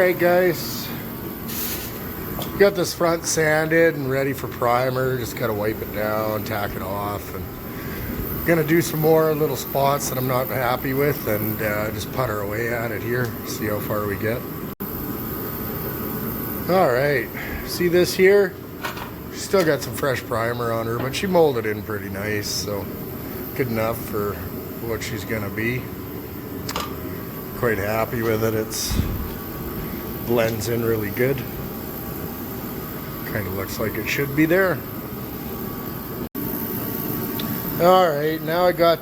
Alright guys, got this front sanded and ready for primer. Just gotta wipe it down, tack it off, and gonna do some more little spots that I'm not happy with and just putter away at it here, see how far we get. Alright, see this here? She's still got some fresh primer on her, but she molded in pretty nice, so good enough for what she's gonna be. Quite happy with it. It's blends in really good. Kind of looks like it should be there. Alright, now I got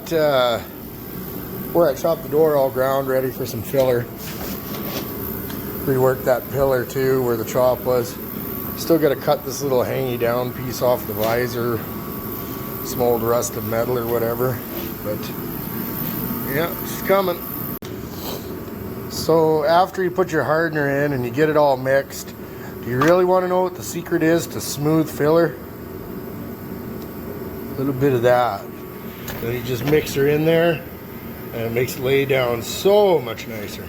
where I chopped the door all ground, ready for some filler. Reworked that pillar too where the chop was. Still got to cut this little hangy down piece off the visor, some old rusted metal or whatever, but yeah, it's coming. So after you put your hardener in and you get it all mixed, do you really want to know what the secret is to smooth filler? A little bit of that. Then you just mix her in there and it makes it lay down so much nicer.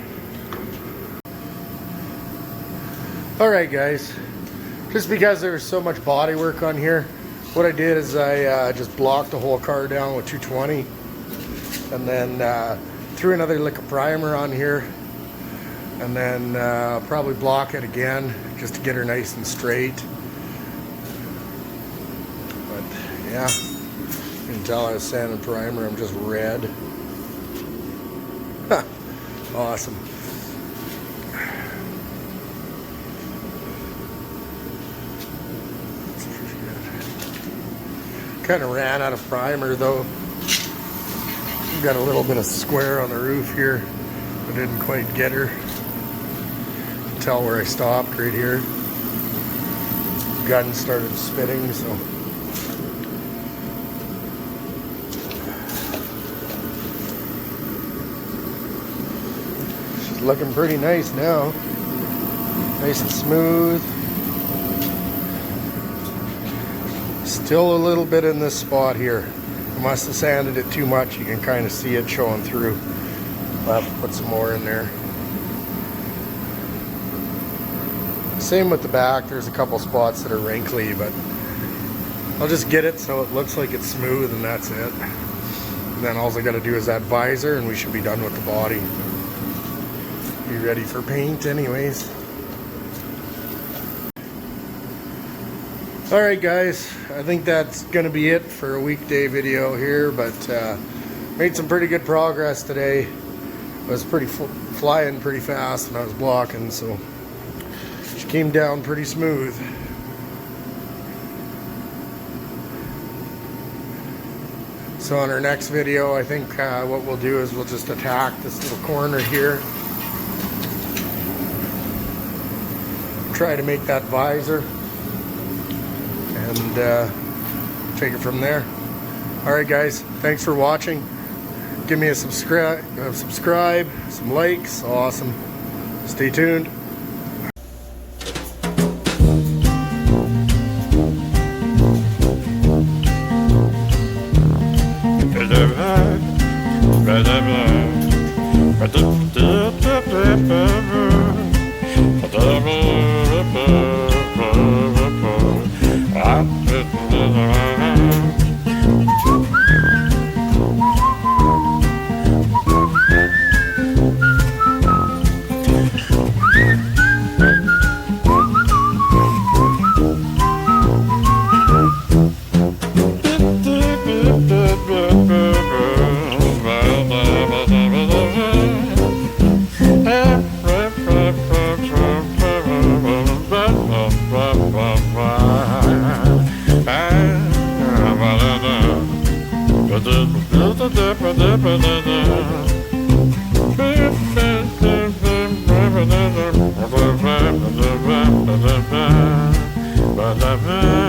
Alright guys, just because there was so much body work on here, what I did is I just blocked the whole car down with 220 and then threw another lick of primer on here, and then probably block it again just to get her nice and straight. But yeah, you can tell I was sanding primer, I'm just red. Awesome. Kind of ran out of primer though. Got a little bit of square on the roof here. I didn't quite get her. Tell where I stopped right here. Gun started spitting, so she's looking pretty nice now. Nice and smooth. Still a little bit in this spot here. I must have sanded it too much. You can kind of see it showing through. I'll have to put some more in there. Same with the back. There's a couple spots that are wrinkly, but I'll just get it so it looks like it's smooth and that's it. And then all I got to do is that visor and we should be done with the body. Be ready for paint anyways. Alright guys, I think that's going to be it for a weekday video here, but made some pretty good progress today. I was flying pretty fast and I was blocking, so she came down pretty smooth. So on our next video, I think what we'll do is we'll just attack this little corner here. Try to make that visor. And take it from there. Alright guys, thanks for watching. Give me a subscribe, some likes, awesome. Stay tuned. Ba-da-ba